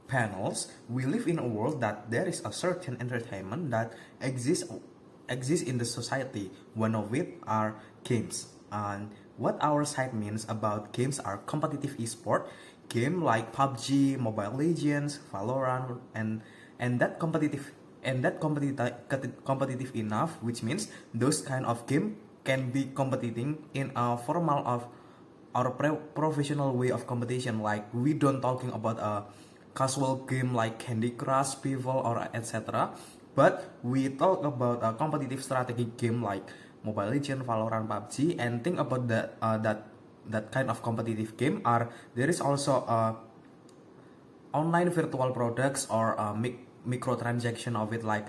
panels, we live in a world that there is a certain entertainment that exists in the society. One of it are games. And what our side means about games are competitive esport, game like PUBG, Mobile Legends, Valorant, and that competitive enough, which means those kind of game can be competing in a formal of or professional way of competition. Like we don't talking about a casual game like Candy Crush, Pivel, or etc. But we talk about a competitive strategy game like Mobile Legends, Valorant, PUBG, and think about that kind of competitive game. Are there is also online virtual products or microtransaction of it, like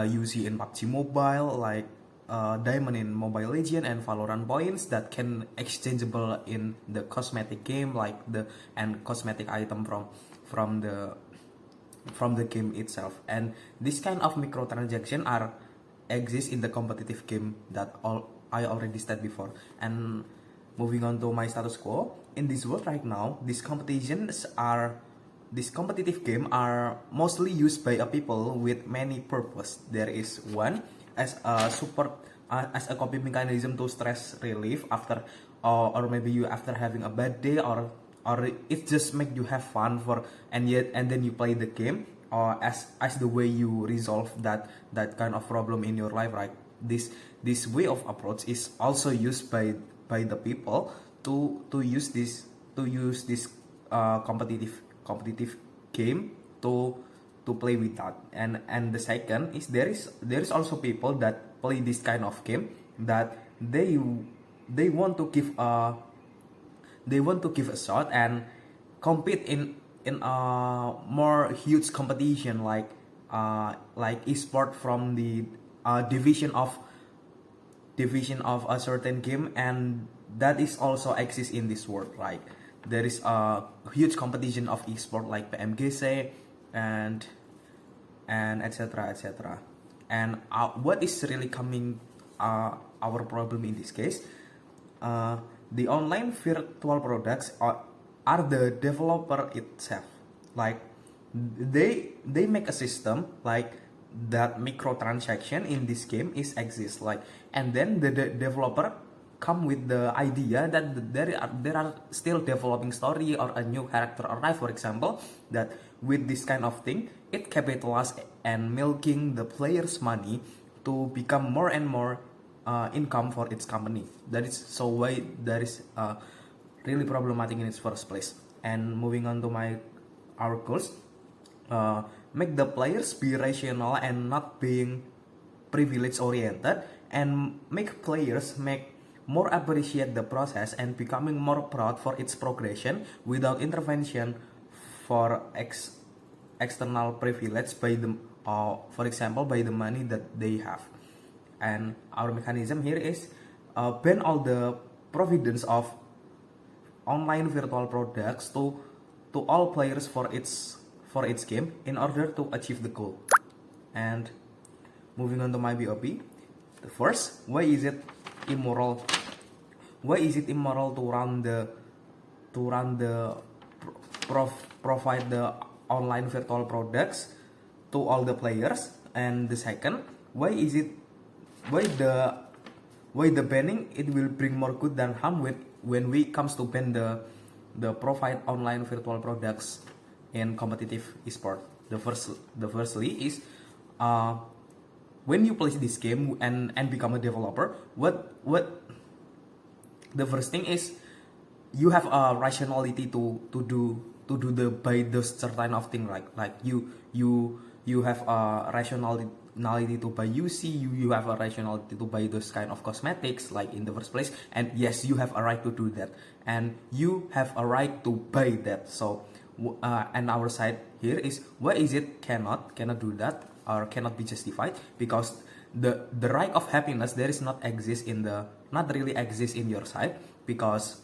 you see in PUBG Mobile, like diamond in Mobile Legend and Valorant points that can exchangeable in the cosmetic game, like the and cosmetic item from the from the game itself. And this kind of microtransaction are exist in the competitive game that all I already said before. And moving on to my status quo in this world right now, these competitive game are mostly used by a people with many purpose. There is one as a support, as a coping mechanism to stress relief after, or maybe you after having a bad day, or it just make you have fun for, and then you play the game, or as the way you resolve that kind of problem in your life, right? This way of approach is also used by the people to use this competitive game to play with that. And the second is there is also people that play this kind of game that they want to give a shot and compete in a more huge competition, like esport from the division of a certain game. And that is also exists in this world, right? There is a huge competition of esport like PMGC and etc. And what is really coming, our problem in this case, the online virtual products are the developer itself. Like they make a system like that microtransaction in this game is exist, like, and then the developer come with the idea that there are still developing story or a new character arrive, for example, that with this kind of thing it capitalize and milking the players money to become more and more income for its company. That is so why that is really problematic in its first place. And moving on to our goals, make the players be rational and not being privilege oriented, and make players more appreciate the process and becoming more proud for its progression without intervention for external privilege by the, for example, by the money that they have. And our mechanism here is ban all the providence of online virtual products to all players for its game in order to achieve the goal. And moving on to my BOP, the first, why is it immoral to provide the online virtual products to all the players? And the second, why the banning it will bring more good than harm when we comes to ban the provide online virtual products in competitive esport? The firstly is when you play this game and become a developer, what the first thing is you have a rationality to do the buy those certain of thing, like you have a rationality to buy UC, you have a rationality to buy those kind of cosmetics like in the first place, and yes, you have a right to do that, and you have a right to buy that. So and our side here is why is it cannot do that or cannot be justified, because the right of happiness there is not really exist in your side, because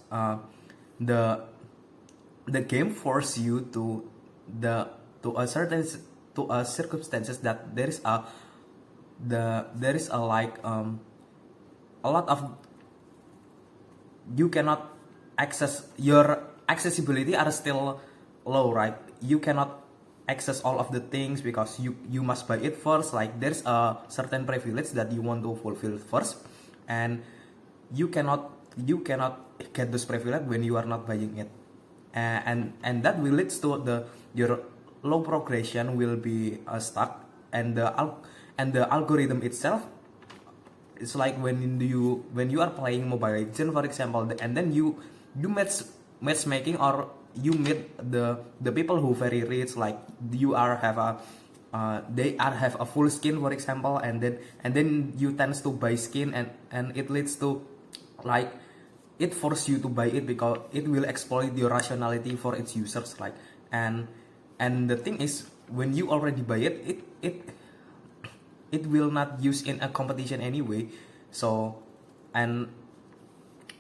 the game force you to a circumstances that there is a like a lot of you cannot access, your accessibility are still low, right? You cannot access all of the things because you must buy it first. Like there's a certain privilege that you want to fulfill first, and you cannot get this privilege when you are not buying it. And that will leads to your low progression will be stuck, and the algorithm itself. It's like when you are playing Mobile Legends, for example, and then you matchmaking, or you meet the people who very rich, like you are have a they are have a full skin, for example, and then you tends to buy skin, and it leads to, like, it force you to buy it because it will exploit your rationality for its users, like. And the thing is, when you already buy it, it will not use in a competition anyway. So and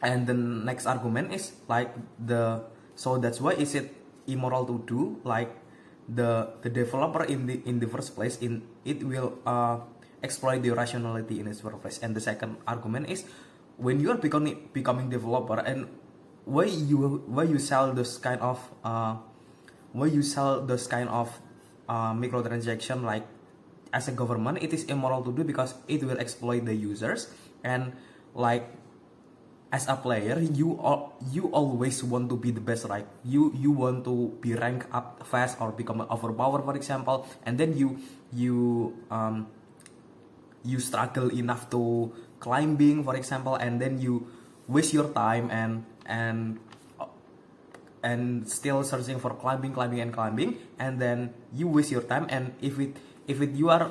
the next argument is like so that's why is it immoral to do, like the developer in the first place, in it will exploit the rationality in its first place. And the second argument is, when you are becoming developer, and why you sell this kind of microtransaction, like as a government, it is immoral to do because it will exploit the users. And like, as a player, you always want to be the best, right? You want to be ranked up fast or become overpowered, for example, and then you struggle enough to climbing, for example, and then you waste your time and still searching for climbing, and then you waste your time. And if you are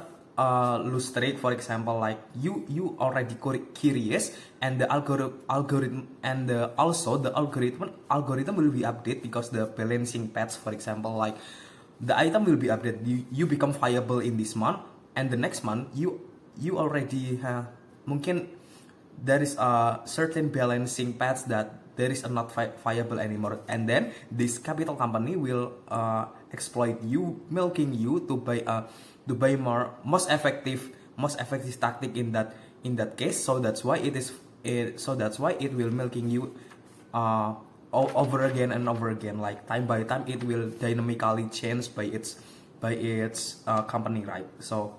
lose streak, for example, like you already curious, and the algorithm and also the algorithm will be updated, because the balancing patch, for example, like the item will be updated. You become viable in this month, and the next month you already mungkin there is a certain balancing patch that there is not viable anymore, and then this capital company will exploit you, milking you to buy more most effective tactic in that case. So that's why it will milking you over again and over again, like time by time it will dynamically change by its company, right? So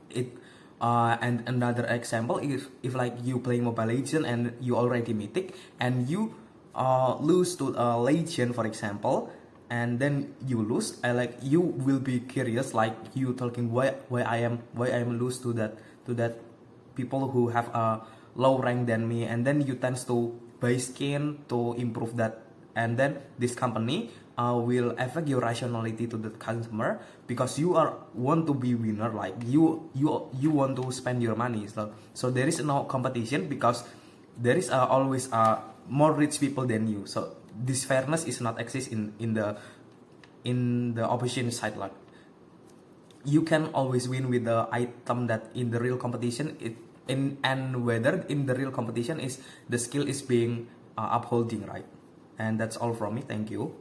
it and another example, if like you play Mobile Legend and you already mythic, and you lose to a legend, for example, and then you lose, like you will be curious, like you talking why I am lose to that people who have a low rank than me, and then you tends to buy skin to improve that, and then this company will affect your rationality to the consumer, because you want to be winner, like you want to spend your money. So there is no competition, because there is always more rich people than you. So this fairness is not exist in the opposition side. Like you can always win with the item that in the real competition and whether in the real competition is the skill is being upholding, right? And that's all from me. Thank you.